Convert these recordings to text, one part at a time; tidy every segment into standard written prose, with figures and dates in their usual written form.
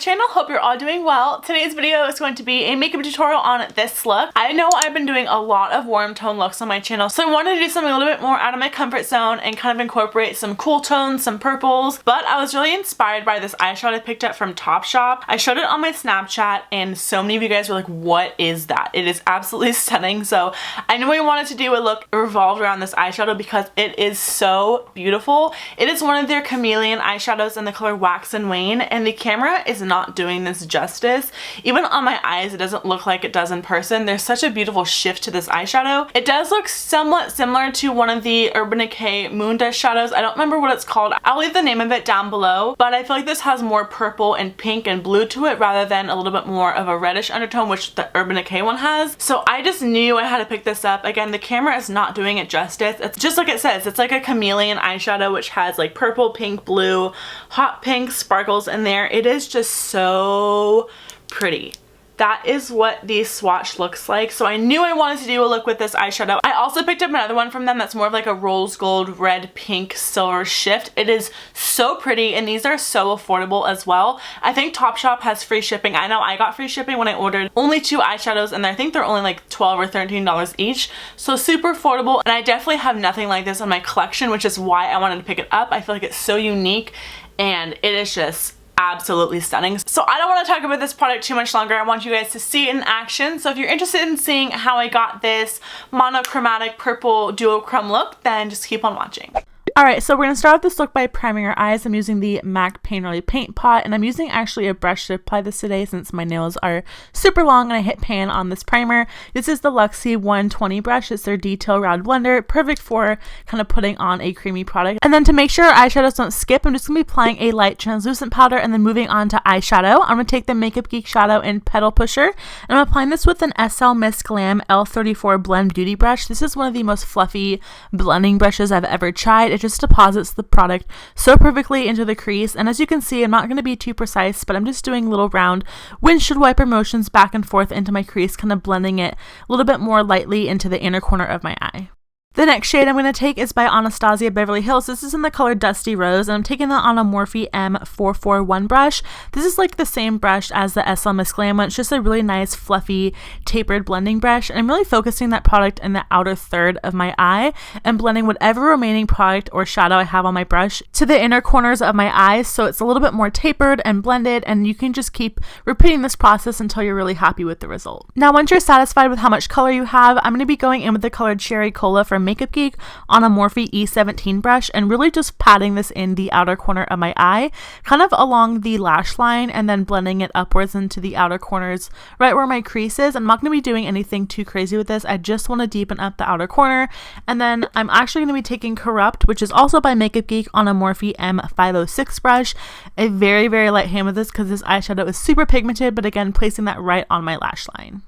channel. Hope you're all doing well. Today's video is going to be a makeup tutorial on this look. I know I've been doing a lot of warm tone looks on my channel, so I wanted to do something a little bit more out of my comfort zone and kind of incorporate some cool tones, some purples, but I was really inspired by this eyeshadow I picked up from Topshop. I showed it on my Snapchat and so many of you guys were like, what is that? It is absolutely stunning. So I knew I wanted to do a look revolved around this eyeshadow because it is so beautiful. It is one of their chameleon eyeshadows in the color Wax and Wane, and the camera is not doing this justice. Even on my eyes, it doesn't look like it does in person. There's such a beautiful shift to this eyeshadow. It does look somewhat similar to one of the Urban Decay Moon Dust shadows. I don't remember what it's called. I'll leave the name of it down below, but I feel like this has more purple and pink and blue to it rather than a little bit more of a reddish undertone, which the Urban Decay one has. So I just knew I had to pick this up. Again, the camera is not doing it justice. It's just like it says, it's like a chameleon eyeshadow, which has like purple, pink, blue, hot pink sparkles in there. It is just so pretty. That is what the swatch looks like. So I knew I wanted to do a look with this eyeshadow. I also picked up another one from them that's more of like a rose gold, red, pink, silver shift. It is so pretty and these are so affordable as well. I think Topshop has free shipping. I know I got free shipping when I ordered only 2 eyeshadows and I think they're only like $12 or $13 each. So super affordable, and I definitely have nothing like this in my collection, which is why I wanted to pick it up. I feel like it's so unique and it is just absolutely stunning. So I don't want to talk about this product too much longer. I want you guys to see it in action. So if you're interested in seeing how I got this monochromatic purple duochrome look, then just keep on watching. Alright, so we're going to start off this look by priming our eyes. I'm using the MAC Painterly Paint Pot, and I'm using actually a brush to apply this today since my nails are super long and I hit pan on this primer. This is the Luxie 120 brush. It's their Detail Round Blender, perfect for kind of putting on a creamy product. And then to make sure our eyeshadows don't skip, I'm just going to be applying a light translucent powder and then moving on to eyeshadow. I'm going to take the Makeup Geek Shadow in Petal Pusher, and I'm applying this with an SL Miss Glam L34 Blend Beauty Brush. This is one of the most fluffy blending brushes I've ever tried. It just deposits the product so perfectly into the crease, and as you can see, I'm not going to be too precise, but I'm just doing little round windshield wiper motions back and forth into my crease, kind of blending it a little bit more lightly into the inner corner of my eye. The next shade I'm going to take is by Anastasia Beverly Hills. This is in the color Dusty Rose, and I'm taking that on a Morphe M441 brush. This is like the same brush as the SL Miss Glam one. It's just a really nice, fluffy, tapered blending brush, and I'm really focusing that product in the outer third of my eye and blending whatever remaining product or shadow I have on my brush to the inner corners of my eyes, so it's a little bit more tapered and blended, and you can just keep repeating this process until you're really happy with the result. Now, once you're satisfied with how much color you have, I'm going to be going in with the color Cherry Cola from Makeup Geek on a Morphe E17 brush and really just patting this in the outer corner of my eye, kind of along the lash line, and then blending it upwards into the outer corners right where my crease is. I'm not going to be doing anything too crazy with this. I just want to deepen up the outer corner. And then I'm actually going to be taking Corrupt, which is also by Makeup Geek, on a Morphe M506 brush. A very, very light hand with this because this eyeshadow is super pigmented, but again, placing that right on my lash line.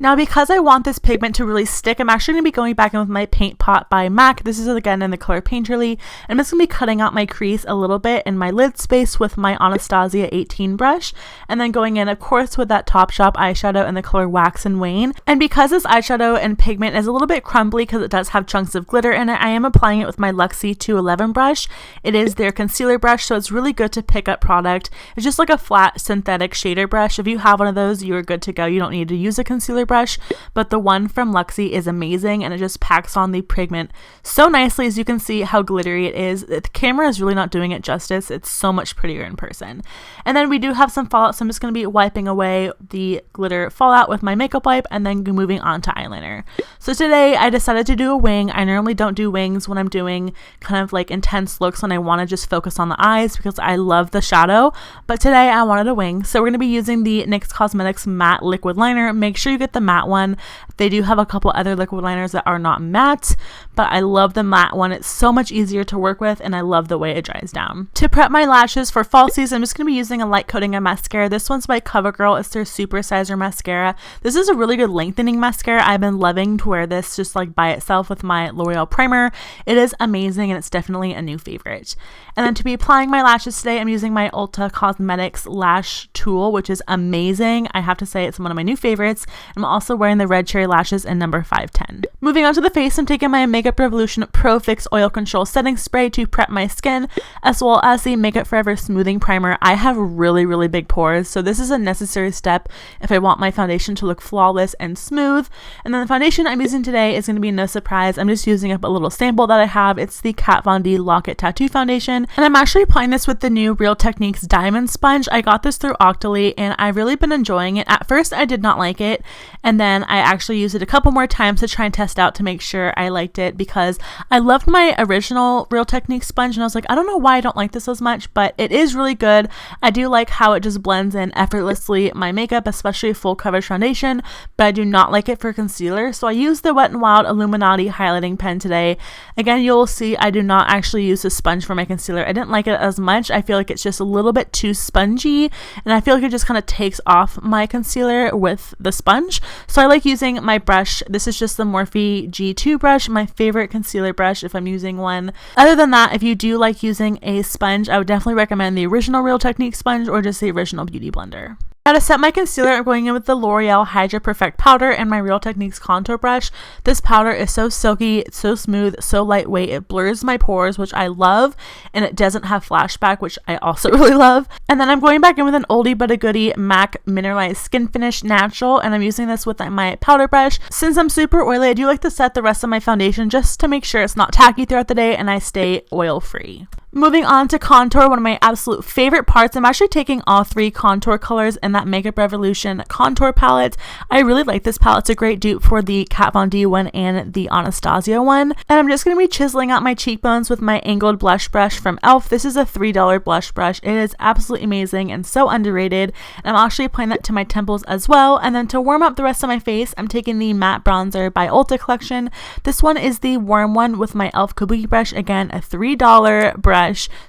Now, because I want this pigment to really stick, I'm actually going to be going back in with my Paint Pot by MAC. This is again in the color Painterly. I'm just going to be cutting out my crease a little bit in my lid space with my Anastasia 18 brush, and then going in, of course, with that Topshop eyeshadow in the color Wax and Wane. And because this eyeshadow and pigment is a little bit crumbly because it does have chunks of glitter in it, I am applying it with my Luxie 211 brush. It is their concealer brush, so it's really good to pick up product. It's just like a flat synthetic shader brush. If you have one of those, you're good to go. You don't need to use a concealer brush, but the one from Luxie is amazing and it just packs on the pigment so nicely. As you can see how glittery it is. The camera is really not doing it justice. It's so much prettier in person. And then we do have some fallout, so I'm just going to be wiping away the glitter fallout with my makeup wipe and then moving on to eyeliner. So today I decided to do a wing. I normally don't do wings when I'm doing kind of like intense looks when I want to just focus on the eyes because I love the shadow, but today I wanted a wing. So we're going to be using the NYX Cosmetics matte liquid liner. Make sure you get the matte one. They do have a couple other liquid liners that are not matte, but I love the matte one. It's so much easier to work with and I love the way it dries down. To prep my lashes for falsies, I'm just going to be using a light coating of mascara. This one's by CoverGirl. It's their Super Sizer mascara. This is a really good lengthening mascara. I've been loving to wear this just like by itself with my L'Oreal primer. It is amazing and it's definitely a new favorite. And then to be applying my lashes today, I'm using my Ulta Cosmetics lash tool, which is amazing. I have to say it's one of my new favorites. I'm also wearing the red cherry lashes in number 510. Moving on to the face, I'm taking my Makeup Revolution Pro Fix Oil Control Setting Spray to prep my skin, as well as the Makeup Forever Smoothing Primer. I have really big pores, so this is a necessary step if I want my foundation to look flawless and smooth. And then the foundation I'm using today is going to be no surprise. I'm just using up a little sample that I have. It's the Kat Von D Lock It Tattoo Foundation, and I'm actually applying this with the new Real Techniques Diamond Sponge. I got this through Octoly, and I've really been enjoying it. At first, I did not like it, and then I actually used it a couple more times to try and test out to make sure I liked it, because I loved my original Real Techniques sponge, and I was like, I don't know why I don't like this as much, but it is really good. I do like how it just blends in effortlessly my makeup, especially full coverage foundation, but I do not like it for concealer, so I used the Wet n Wild Illuminati highlighting pen today. Again, you'll see I do not actually use a sponge for my concealer. I didn't like it as much. I feel like it's just a little bit too spongy, and I feel like it just kind of takes off my concealer with the sponge. So I like using my brush. This is just the Morphe G2 brush, my favorite concealer brush if I'm using one. Other than that, if you do like using a sponge, I would definitely recommend the original Real Techniques sponge or just the original Beauty Blender. Now to set my concealer, I'm going in with the L'Oreal Hydra Perfect powder and my Real Techniques contour brush. This powder is so silky, it's so smooth, so lightweight. It blurs my pores, which I love, and it doesn't have flashback, which I also really love. And then I'm going back in with an oldie but a goodie MAC Mineralized Skin Finish Natural, and I'm using this with my powder brush. Since I'm super oily, I do like to set the rest of my foundation just to make sure it's not tacky throughout the day and I stay oil free. Moving on to contour, one of my absolute favorite parts. I'm actually taking all three contour colors in that Makeup Revolution contour palette. I really like this palette. It's a great dupe for the Kat Von D one and the Anastasia one. And I'm just going to be chiseling out my cheekbones with my angled blush brush from e.l.f. This is a $3 blush brush. It is absolutely amazing and so underrated. And I'm actually applying that to my temples as well. And then to warm up the rest of my face, I'm taking the matte bronzer by Ulta collection. This one is the warm one with my e.l.f. Kabuki brush. Again, a $3 brush.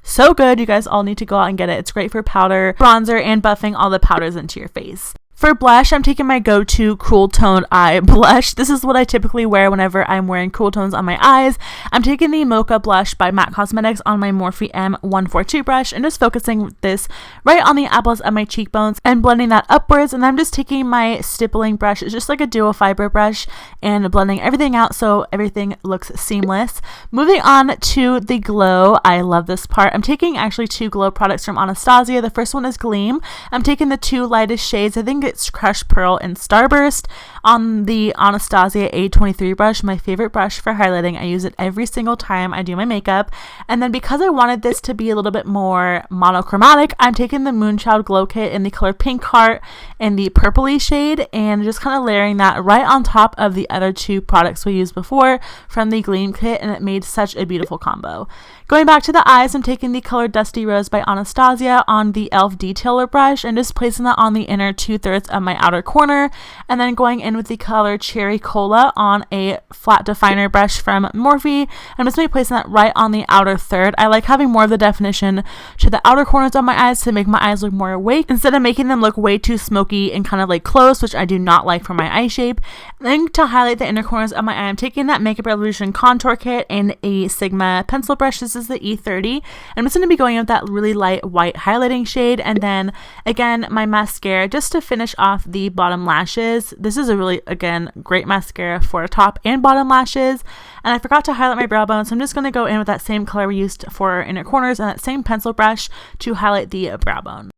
So good. You guys all need to go out and get it. It's great for powder, bronzer, and buffing all the powders into your face. For blush, I'm taking my go-to cool toned eye blush. This is what I typically wear whenever I'm wearing cool tones on my eyes. I'm taking the Mocha blush by MAC Cosmetics on my Morphe M142 brush and just focusing this right on the apples of my cheekbones and blending that upwards. And then I'm just taking my stippling brush. It's just like a dual fiber brush and blending everything out so everything looks seamless. Moving on to the glow. I love this part. I'm taking actually two glow products from Anastasia. The first one is Gleam. I'm taking the two lightest shades. I think it's Crushed Pearl and Starburst on the Anastasia A23 brush, my favorite brush for highlighting. I use it every single time I do my makeup. And then because I wanted this to be a little bit more monochromatic, I'm taking the Moonchild Glow Kit in the color Pink Heart and the purpley shade and just kind of layering that right on top of the other two products we used before from the Gleam kit, and it made such a beautiful combo. Going back to the eyes, I'm taking the color Dusty Rose by Anastasia on the e.l.f. Detailer brush and just placing that on the inner 2/3 of my outer corner, and then going in with the color Cherry Cola on a flat definer brush from Morphe. I'm just going to be placing that right on the outer third. I like having more of the definition to the outer corners of my eyes to make my eyes look more awake instead of making them look way too smoky and kind of like closed, which I do not like for my eye shape. And then to highlight the inner corners of my eye, I'm taking that Makeup Revolution contour kit and a Sigma pencil brush. This is the E30. I'm just going to be going in with that really light white highlighting shade, and then again my mascara just to finish off the bottom lashes. This is a really, again, great mascara for top and bottom lashes. And I forgot to highlight my brow bone, so I'm just going to go in with that same color we used for our inner corners and that same pencil brush to highlight the brow bone.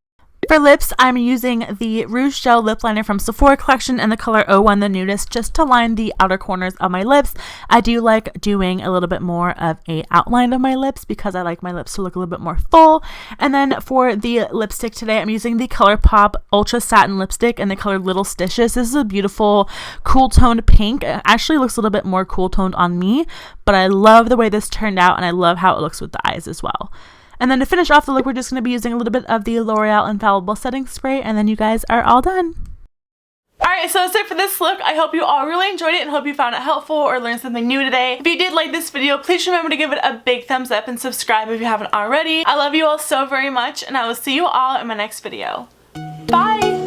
For lips, I'm using the Rouge Gel Lip Liner from Sephora collection in the color 01 the Nudist just to line the outer corners of my lips. I do like doing a little bit more of a outline of my lips because I like my lips to look a little bit more full. And then for the lipstick today, I'm using the ColourPop Ultra Satin Lipstick in the color Little Stitches. This is a beautiful cool toned pink. It actually looks a little bit more cool toned on me, but I love the way this turned out and I love how it looks with the eyes as well. And then to finish off the look, we're just going to be using a little bit of the L'Oreal Infallible Setting Spray, and then you guys are all done. Alright, so that's it for this look. I hope you all really enjoyed it and hope you found it helpful or learned something new today. If you did like this video, please remember to give it a big thumbs up and subscribe if you haven't already. I love you all so very much, and I will see you all in my next video. Bye!